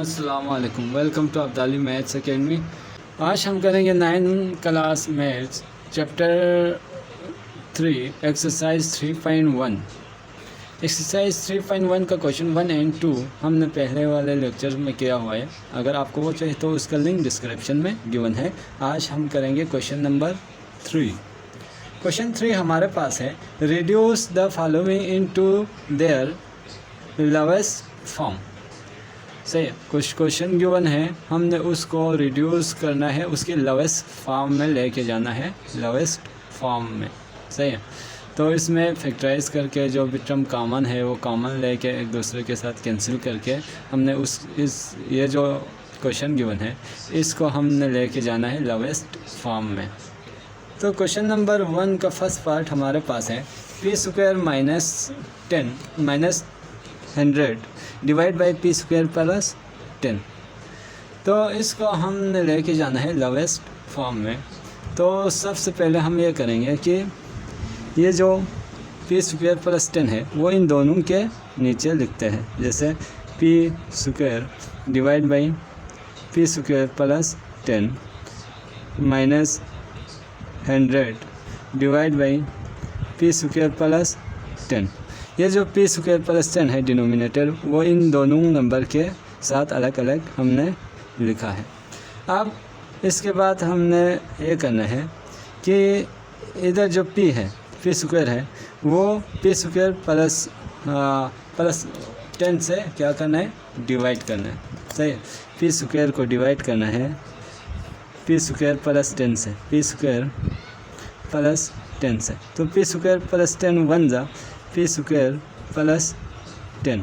अस्सलाम वालेकुम, welcome to Abdali maths academy. आज हम करेंगे 9 class maths chapter 3 exercise 3.1। Exercise 3.1 का क्वेश्चन 1 एंड 2 हमने पहले वाले लेक्चर में किया हुआ है। अगर आपको वो चाहिए तो उसका लिंक डिस्क्रिप्शन में गिवन है। आज हम करेंगे क्वेश्चन नंबर 3। क्वेश्चन 3 हमारे पास है, reduce the following into their lowest form. सही, कुछ क्वेश्चन गिवन है, हमने उसको रिड्यूस करना है, उसके लोवेस्ट फॉर्म में लेके जाना है, लोवेस्ट फॉर्म में। सही है, तो इसमें फैक्टराइज करके जो भी टर्म कॉमन है वो कॉमन लेके एक दूसरे के साथ कैंसिल करके हमने ये जो क्वेश्चन गिवन है इसको हमने लेके जाना है लोवेस्ट फॉर्म में। तो क्वेश्चन नंबर 1 का फर्स्ट पार्ट हमारे पास है, P square minus 10 minus 100 divide by P square plus 10। तो इसको हमने लेके जाना है लोवेस्ट फॉर्म में। तो सबसे पहले हम ये करेंगे कि ये जो पी स्क्वायर प्लस 10 है वो इन दोनों के नीचे लिखते हैं, जैसे P square divide by P square plus 10 minus 100 divide by P square plus 10। ये जो पी स्क्वायर प्लस 10 है डिनोमिनेटर, वो इन दोनों नंबर के साथ अलग अलग हमने लिखा है। अब इसके बाद हमने ये करना है कि इधर जो p है, पी स्क्वायर है, वो पी स्क्वायर प्लस 10 से क्या करना है, डिवाइड करना है। सही, पी स्क्वायर को डिवाइड करना है पी स्क्वायर प्लस 10 से, पी स्क्वायर प्लस 10 से। तो पी स्क्वायर प्लस 10 बन जा पी स्क्वायर प्लस 10,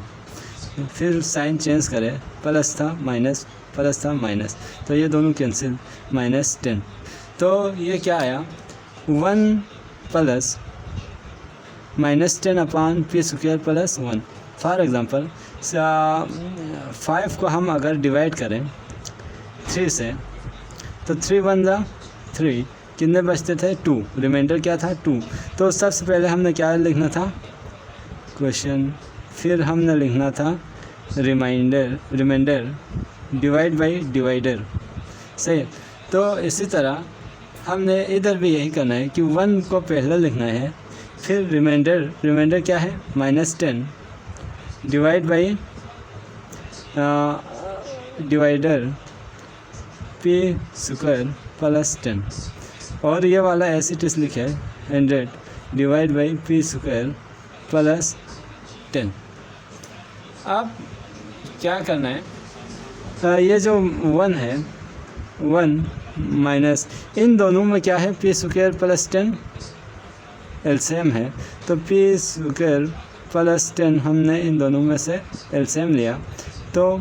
फिर साइन चेंज करें, प्लस था माइनस, प्लस था माइनस, तो ये दोनों कैंसिल, माइनस 10। तो ये क्या आया, 1 plus minus 10 upon P square plus 1। For example 5 को हम अगर डिवाइड करें 3 से, तो 3 बन जा 3, कितने बचते थे 2, रिमाइंडर क्या था 2। तो सबसे पहले हमने क्या लिखना था, क्वेश्चन, फिर हमने लिखना था रिमाइंडर डिवाइड बाई डिवाइडर। सही, तो इसी तरह हमने इधर भी यही करना है कि 1 को पहले लिखना है, फिर रिमाइंडर क्या है minus 10 divide by divider P square plus 10, और ये वाला ऐसे टिस लिखे है 100 divide by P square plus 10। अब क्या करना है, ये जो 1 है, 1 माइनस इन दोनों में क्या है, पी स्क्वायर प्लस 10 एलसीएम है, तो पी स्क्वायर प्लस 10 हमने इन दोनों में से एलसीएम लिया, तो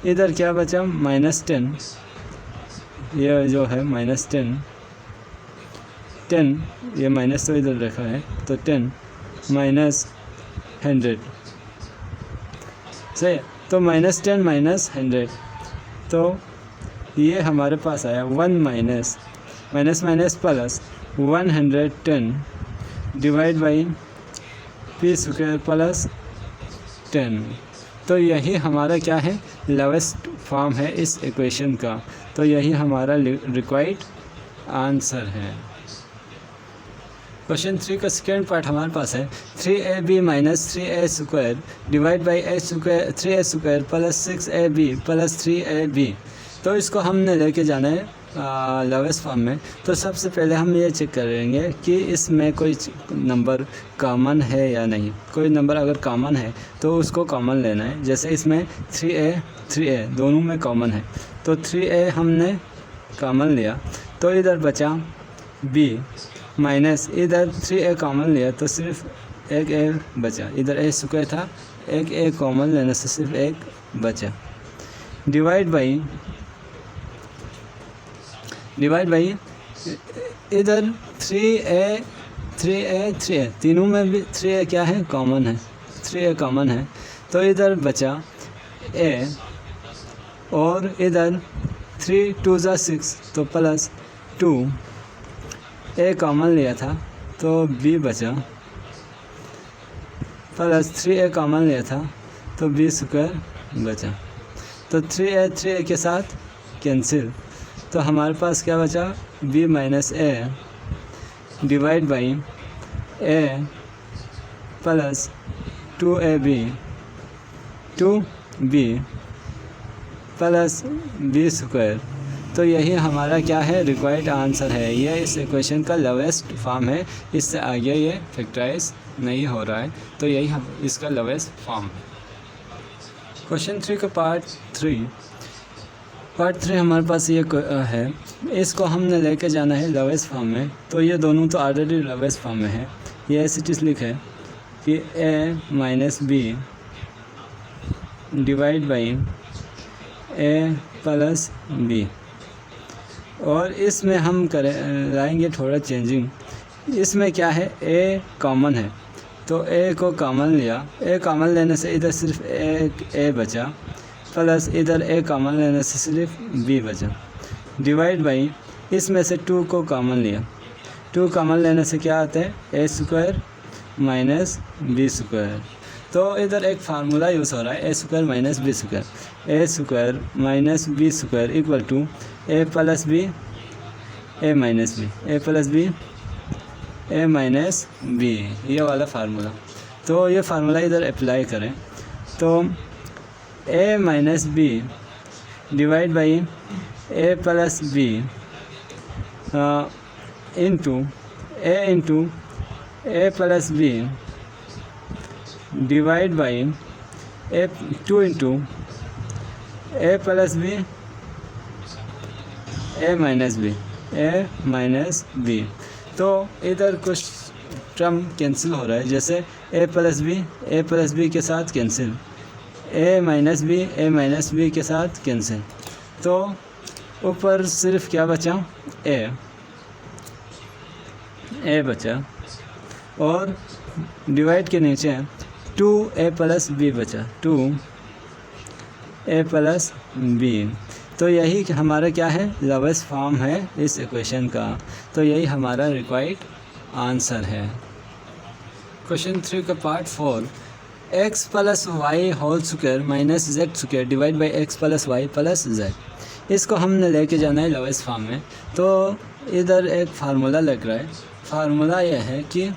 इधर क्या बचा माइनस 10, ये जो है माइनस 10, ये माइनस तो इधर रखा है, तो 10 माइनस 100। सही, तो माइनस 10 माइनस 100, तो ये हमारे पास आया 1 minus minus plus 110 divide by P square plus 10। तो यही हमारा क्या है, लोवेस्ट फॉर्म है इस इक्वेशन का। तो यही हमारा रिक्वायर्ड आंसर है। क्वेश्चन 3 का सेकेंड पार्ट हमारे पास है, 3ab minus 3a square divide by 3a square plus 6ab plus 3ab। तो इसको हमने लेके जाना है लोवेस्ट फॉर्म में। तो सबसे पहले हम ये चेक करेंगे कि इसमें कोई नंबर कॉमन है या नहीं। कोई नंबर अगर कॉमन है तो उसको कॉमन लेना है, जैसे इसमें 3a दोनों में कॉमन है, तो 3a हमने कॉमन लिया, तो इधर बचा b माइनस इधर 3a कॉमन लिया, तो सिर्फ एक a बचा, इधर a स्क्वायर था, एक a कॉमन लेने से सिर्फ एक बचा, डिवाइड बाई इधर 3a तीनों में भी 3a क्या है, कॉमन है, 3a कॉमन है, तो इधर बचा a, और इधर 3 2 6, तो प्लस 2, a कॉमन लिया था तो b बचा, प्लस 3a कॉमन लिया था तो b स्क्वायर बचा। तो 3a के साथ कैंसिल, तो हमारे पास क्या बचा, b minus A divide by a plus 2ab plus b square. तो यही हमारा क्या है, रिक्वायर्ड आंसर है। यह इस इक्वेशन का लोवेस्ट फॉर्म है, इससे आगे ये फैक्टराइज नहीं हो रहा है, तो यही हम इसका लोवेस्ट फॉर्म है। क्वेश्चन 3 का पार्ट 3 हमारे पास ये है, इसको हमने लेके जाना है लोवेस्ट फॉर्म में। तो ये दोनों तो ऑलरेडी लोवेस्ट फॉर्म में है, ये ऐसे चीज़ लिखे कि a minus b divide by a plus b, और इसमें हम लाएंगे थोड़ा चेंजिंग। इसमें क्या है, a कॉमन है, तो a को कॉमन लिया, a कॉमन लेने से इधर सिर्फ a बचा, प्लस इधर a कॉमन लेने से सिर्फ b बचा, डिवाइड बाई इसमें से 2 को कॉमन लिया, 2 कॉमन लेने से क्या आता है, a square minus b square. तो इधर एक फार्मूला यूज़ हो रहा है, a square minus b square, a square minus b square equal to a plus b a minus b, a plus b a minus b, ये वाला formula. तो ये फार्मूला इधर अप्लाई करें, तो a minus b divide by a plus b into a plus b divide by a 2 into a plus b a minus b। तो इधर कुछ टर्म कैंसिल हो रहा है, जैसे a प्लस b के साथ कैंसिल, a माइनस b के साथ कैंसिल। तो ऊपर सिर्फ क्या बचा, a बचा, और डिवाइड के नीचे 2a प्लस b बचा, 2a प्लस b। तो यही हमारा क्या है, लोवेस्ट फॉर्म है इस इक्वेशन का, तो यही हमारा रिक्वायर्ड आंसर है। क्वेश्चन 3 का part 4, x plus y whole square minus z square divide by x plus y plus z. इसको हमने लेके जाना है लोवेस्ट फॉर्म में। तो इधर एक फार्मूला लग रहा है, फार्मूला यह है कि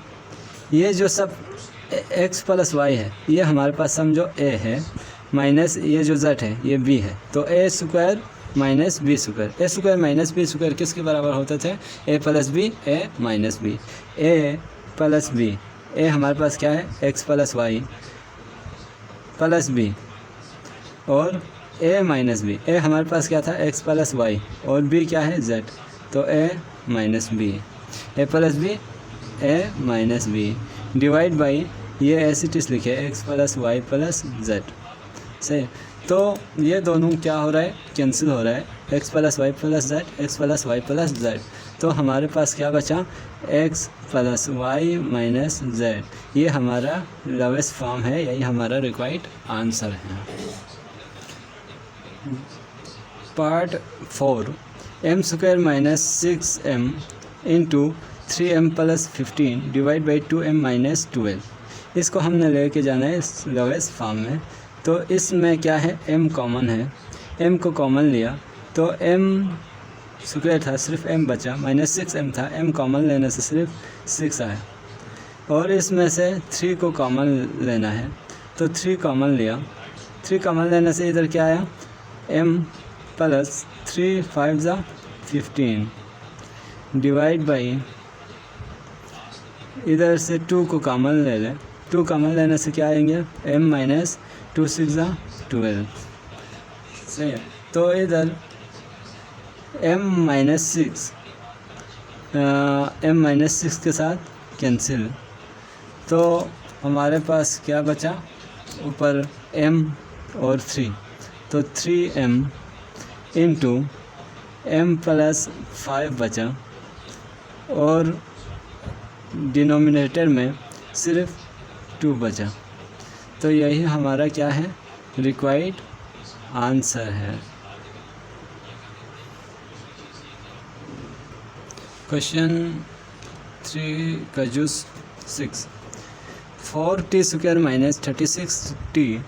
ये जो सब x प्लस वाई है, ये हमारे पास समझो a है, माइनस ये जो z है ये b है, तो a square minus b square, a square minus b square किसके बराबर होते थे, a plus b a minus b, a plus b, a हमारे पास क्या है, x plus y plus b, और a माइनस b, a हमारे पास क्या था, x प्लस वाई, और b क्या है, z, तो a minus b, a plus b a minus b divide by ये ऐसे चीज़ लिखे x plus y plus Z से। तो ये दोनों क्या हो रहा है, कैंसिल हो रहा है, x plus y plus z, x plus y plus z. तो हमारे पास क्या बचा, x plus y minus z. ये हमारा लोवेस्ट फॉर्म है, यही हमारा रिक्वायर्ड आंसर है। Part 4, m square minus 6m into 3m plus 15 divide by 2m minus 12। इसको हमने लेके जाना है लोवेस्ट फॉर्म में। तो इसमें क्या है, m कॉमन है, m को कॉमन लिया, तो m स्क्वायर था, सिर्फ m बचा, माइनस 6m था, m कॉमन लेने से सिर्फ 6 आया, और इसमें से 3 को कॉमन लेना है, तो 3 कॉमन लिया, 3 कॉमन लेने से इधर क्या आया, m प्लस 3 5 15 डिवाइड बाई इधर से 2 को कॉमन ले लें, 2 कॉमन लेने से क्या आएंगे, m माइनस 2 6 12। सही है, तो इधर m माइनस 6 के साथ कैंसिल, तो हमारे पास क्या बचा, ऊपर m और 3, तो 3m इंटू m प्लस 5 बचा, और डिनोमिनेटर में सिर्फ 2 बचा। तो यही हमारा क्या है, रिक्वायर्ड आंसर है। क्वेश्चन 3 का juice 6, 4t square minus 36t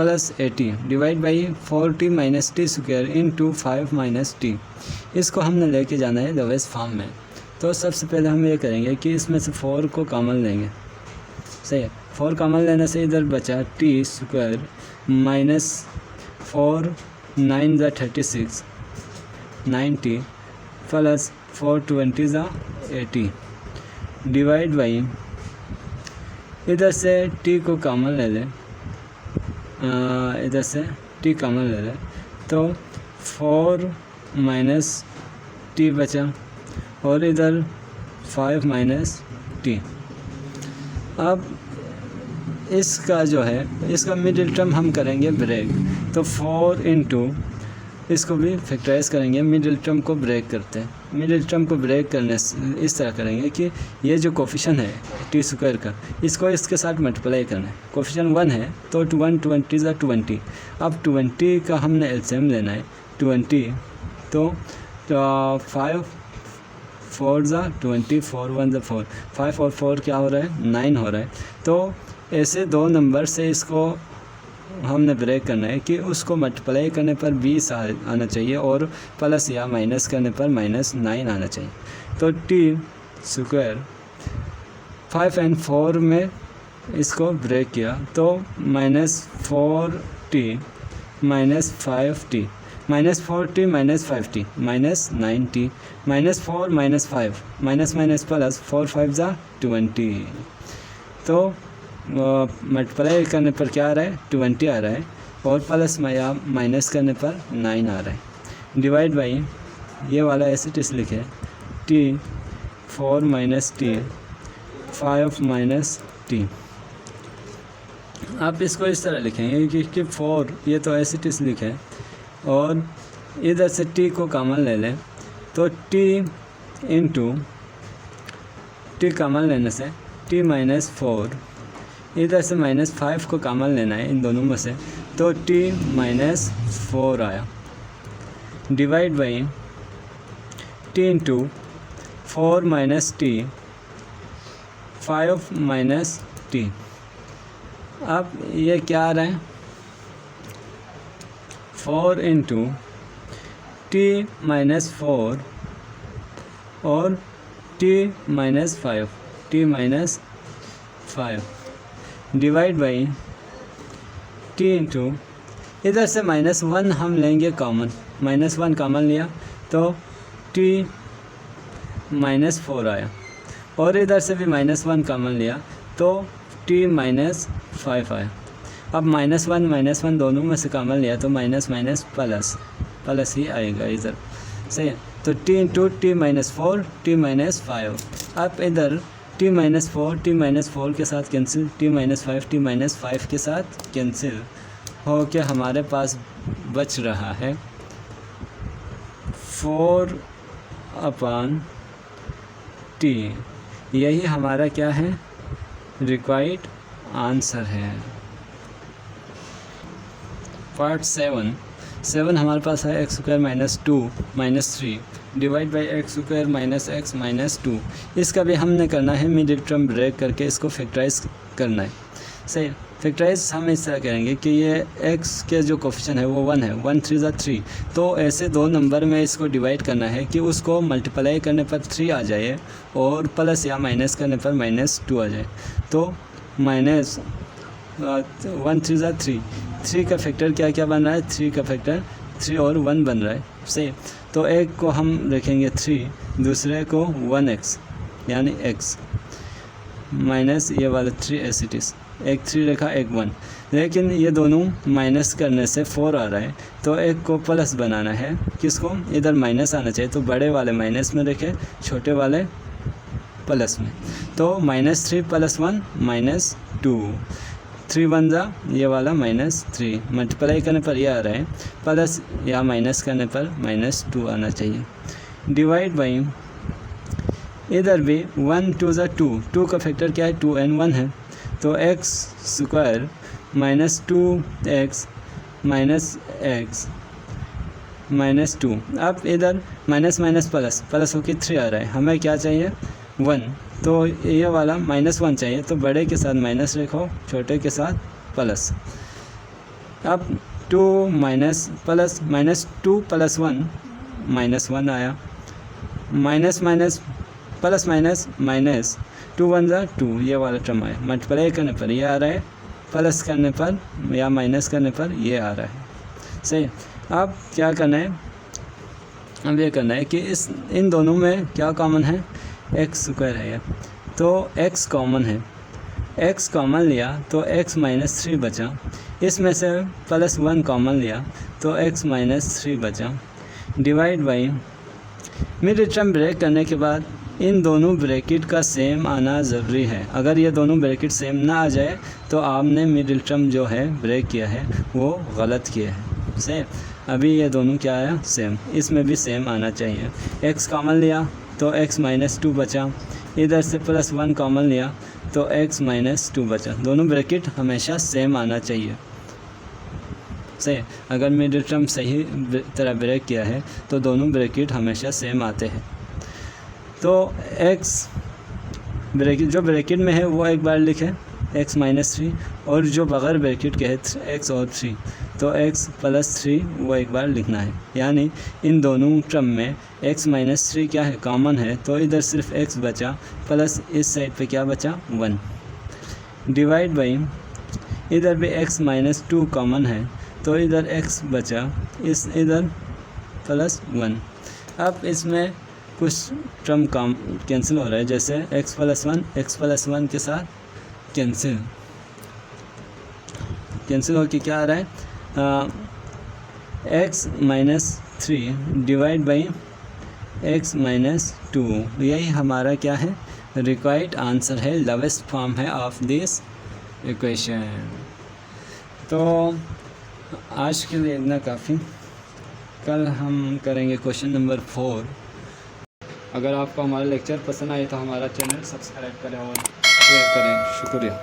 plus 80 divide by 4t minus T square into 5 minus T. इसको हमने लेके जाना है लोवेस्ट फॉर्म में। तो सबसे पहले हम ये करेंगे कि इसमें से 4 को कॉमन लेंगे। सही है, 4 कॉमन लेने से इधर बचा टी स्क्वायर माइनस 4 9 ज़ा 36 90 प्लस 4 20 ज़ा 80 डिवाइड बाई, इधर से t को कॉमन ले लें, इधर से t कॉमन ले लें तो 4 माइनस टी बचा और इधर 5 माइनस टी। अब इसका जो है इसका मिडिल टर्म हम करेंगे ब्रेक, तो 4 इंटू इसको भी फैक्टराइज करेंगे, मिडिल टर्म को ब्रेक करते हैं। मिडिल टर्म को ब्रेक करने से इस तरह करेंगे कि ये जो कोफिशिएंट है टी स्क्वायर का, इसको इसके साथ मल्टीप्लाई करना है। कोफिशिएंट 1 है तो 1 20 ज़ा 20। अब 20 का हमने एलसीएम लेना है 20, तो 5 4 ज़ा 20 4 1 ज़ा 4, 5 और 4 क्या हो रहा है 9 हो रहा है। तो ऐसे दो नंबर से इसको हमने ब्रेक करना है कि उसको मल्टीप्लाई करने पर 20 आना चाहिए और प्लस या माइनस करने पर -9 आना चाहिए। तो टी स्क्वायर 5 और 4 में इसको ब्रेक किया तो -4t -5t -4t -5t -9t -4 -5 minus plus 4 5 ज़ा 20। तो मल्टीप्लाई करने पर क्या आ रहा है 20 आ रहा है और प्लस या माइनस करने पर 9 आ रहा है। डिवाइड बाई ये वाला ऐसे टिस लिखे t 4 minus T 5 minus T. आप इसको इस तरह लिखेंगे कि 4 ये तो ऐसे टिस लिखे और इधर से t को कॉमन ले लें तो t इंटू टी कॉमन लेने से t -4, इधर से -5 को कॉमन लेना है इन दोनों में से, तो t -4 आया। Divide by t into 4 minus T 5 minus T. अब ये क्या आ रहा है 4 इंटू टी -4 और t -5 divide by t into, इधर से -1 हम लेंगे कॉमन, -1 कॉमन लिया तो t -4 आया और इधर से भी -1 कॉमन लिया तो t -5 आया। अब -1 दोनों में से कॉमन लिया तो माइनस प्लस ही आएगा इधर। सही है, तो t इंटू टी -4 t -5। अब इधर t -4 के साथ कैंसिल, t -5 के साथ कैंसिल हो के हमारे पास बच रहा है 4/t। यही हमारा क्या है रिक्वायर्ड आंसर है। पार्ट 7 हमारे पास है x² -2 -3 divide by x² -x -2। इसका भी हमने करना है मिडिल टर्म ब्रेक करके इसको फैक्टराइज करना है। सही, फैक्टराइज हम इस तरह करेंगे कि ये x के जो कोफिशिएंट है वो 1 है, 1 3 ज़ा 3। तो ऐसे दो नंबर में इसको डिवाइड करना है कि उसको मल्टीप्लाई करने पर 3 आ जाए और प्लस या माइनस करने पर -2 आ जाए। तो -1 3 ज़ा 3 का फैक्टर क्या बन रहा है 3 का फैक्टर 3 और 1 बन रहा है। सही, तो एक को हम रखेंगे 3, दूसरे को 1x यानी x माइनस ये वाला 3 एस इट इज़, एक 3 रखा एक 1, लेकिन ये दोनों माइनस करने से 4 आ रहा है तो एक को प्लस बनाना है। किसको इधर माइनस आना चाहिए तो बड़े वाले माइनस में रखे, छोटे वाले प्लस में। तो -3 + 1 -2, 3 1 ज़ा ये वाला -3, मल्टीप्लाई करने पर ये आ रहा है, प्लस या माइनस करने पर -2 आना चाहिए। डिवाइड बाई इधर भी 1 2 ज़ा 2 का फैक्टर क्या है 2 and 1 है, तो x² -2x -2। अब इधर माइनस प्लस होकर 3 आ रहा है, हमें क्या चाहिए 1, तो ये वाला -1 चाहिए, तो बड़े के साथ माइनस रखो, छोटे के साथ प्लस। अब 2 माइनस प्लस माइनस 2 प्लस 1 -1 आया, minus minus plus minus minus 2 1 ज़ा 2, ये वाला टर्म आया। मल्टीप्लाई करने पर ये आ रहा है, प्लस करने पर या माइनस करने पर ये आ रहा है। सही। अब क्या करना है, अब ये करना है कि इन दोनों में क्या कॉमन है, एक्स स्क्वायर है, तो x कॉमन है, x कॉमन लिया तो x -3 बचा, इसमें से +1 कॉमन लिया तो x -3 बचा, divide by middle term break करने के बाद इन दोनों ब्रैकेट का सेम आना ज़रूरी है। अगर ये दोनों ब्रैकेट सेम ना आ जाए तो आपने मिडिल टर्म जो है ब्रेक किया है वो गलत किया है। सेम अभी ये दोनों क्या आया, सेम, इसमें भी सेम आना चाहिए। x कॉमन लिया तो x -2 बचा, इधर से +1 कॉमन लिया तो x -2 बचा। दोनों ब्रैकेट हमेशा सेम आना चाहिए। सही, अगर मिडिल टर्म सही तरह ब्रेक किया है तो दोनों ब्रैकेट हमेशा सेम आते हैं। तो x ब्रैकेट जो ब्रैकेट में है वो एक बार लिखें, x -3, और जो बगैर ब्रैकेट के है x और 3, तो x +3 वो एक बार लिखना है। यानी इन दोनों टर्म में x -3 क्या है, कॉमन है, तो इधर सिर्फ x बचा, प्लस इस साइड पे क्या बचा, 1, डिवाइड बाई इधर भी x -2 कॉमन है तो इधर x बचा, इस इधर +1। अब इसमें कुछ टर्म कैंसिल हो रहा है, जैसे x +1 के साथ कैंसिल हो के क्या आ रहा है, x -3 डिवाइड बाई x -2, यही हमारा क्या है, रिक्वायर्ड आंसर है, लोवेस्ट फॉर्म है ऑफ दिस इक्वेशन। तो आज के लिए इतना काफ़ी, कल हम करेंगे क्वेश्चन नंबर 4। अगर आपको हमारा लेक्चर पसंद आए तो हमारा चैनल सब्सक्राइब करें और शेयर करें। शुक्रिया।